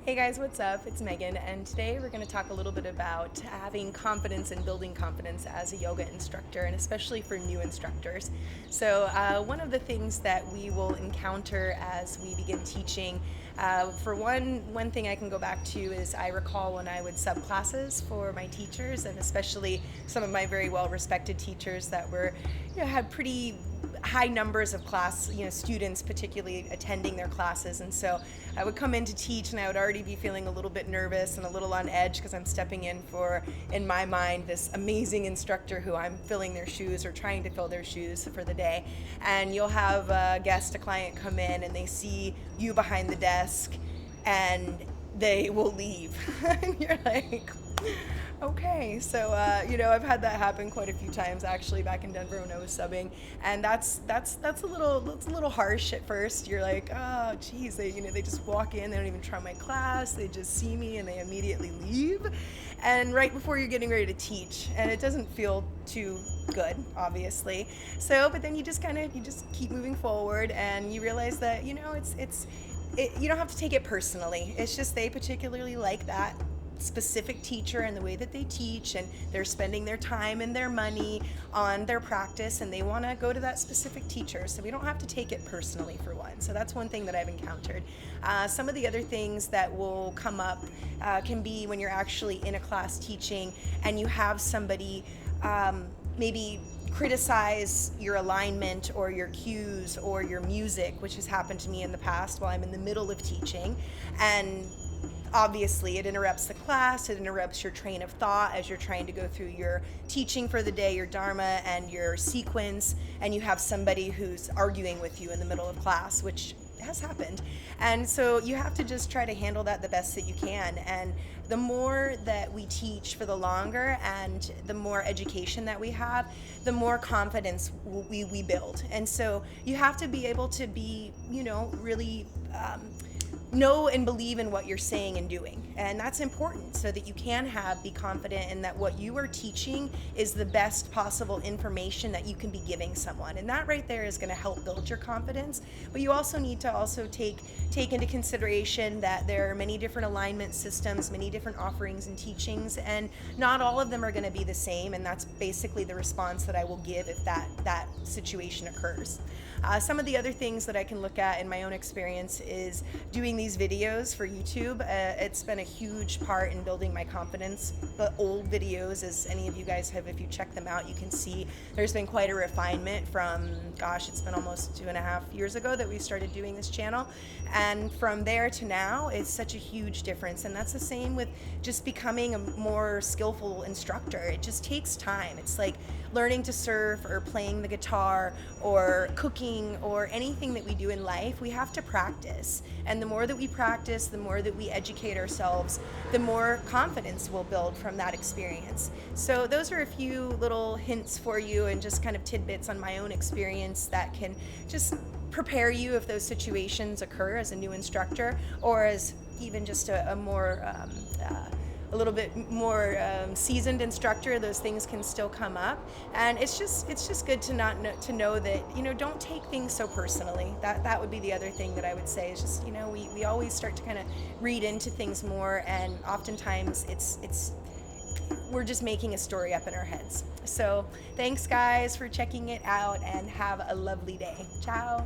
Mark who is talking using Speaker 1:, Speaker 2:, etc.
Speaker 1: Hey guys, what's up? It's Megan, and today we're going to talk a little bit about having confidence and building confidence as a yoga instructor, and especially for new instructors. One of the things that we will encounter as we begin teaching, for one thing I can go back to is I recall when I would sub classes for my teachers, and especially some of my very well respected teachers that were, had pretty high numbers of students particularly attending their classes. And so I would come in to teach and I would already be feeling a little bit nervous and a little on edge because I'm stepping in for, in my mind, this amazing instructor who I'm filling their shoes or trying to fill their shoes for the day. And you'll have a guest, a client come in and they see you behind the desk and they will leave. And you're like, okay, so I've had that happen quite a few times actually back in Denver when I was subbing, and that's a little harsh at first. You're like, oh, geez, they just walk in, they don't even try my class, they just see me and they immediately leave, and right before you're getting ready to teach, and it doesn't feel too good, obviously. But then you just keep moving forward, and you realize that you don't have to take it personally. It's just they particularly like that specific teacher and the way that they teach, and they're spending their time and their money on their practice, and they want to go to that specific teacher, so we don't have to take it personally, for one. So that's one thing that I've encountered. Some of the other things that will come up can be when you're actually in a class teaching and you have somebody maybe criticize your alignment or your cues or your music, which has happened to me in the past while I'm in the middle of teaching. And obviously it interrupts the class, it interrupts your train of thought as you're trying to go through your teaching for the day, your dharma and your sequence, and you have somebody who's arguing with you in the middle of class, which has happened. And so you have to just try to handle that the best that you can. And the more that we teach for the longer and the more education that we have, the more confidence we build. And so you have to be able to be, really know and believe in what you're saying and doing, and that's important so that you can be confident in that what you are teaching is the best possible information that you can be giving someone, and that right there is going to help build your confidence. But you also need to take into consideration that there are many different alignment systems, many different offerings and teachings, and not all of them are going to be the same, and that's basically the response that I will give if that situation occurs. Some of the other things that I can look at in my own experience is doing these videos for YouTube. It's been a huge part in building my confidence. The old videos, as any of you guys have, if you check them out, you can see there's been quite a refinement from, it's been almost 2.5 years ago that we started doing this channel. And from there to now, it's such a huge difference. And that's the same with just becoming a more skillful instructor. It just takes time. It's like learning to surf or playing the guitar or cooking or anything that we do in life. We have to practice. And the more that we practice, the more that we educate ourselves, the more confidence we'll build from that experience. So those are a few little hints for you and just kind of tidbits on my own experience that can just prepare you if those situations occur as a new instructor, or as even just a little bit more seasoned instructor. Those things can still come up, and it's just good to know that don't take things so personally. That would be the other thing that I would say is just we always start to kind of read into things more, and oftentimes we're just making a story up in our heads. So thanks guys for checking it out, and have a lovely day. Ciao.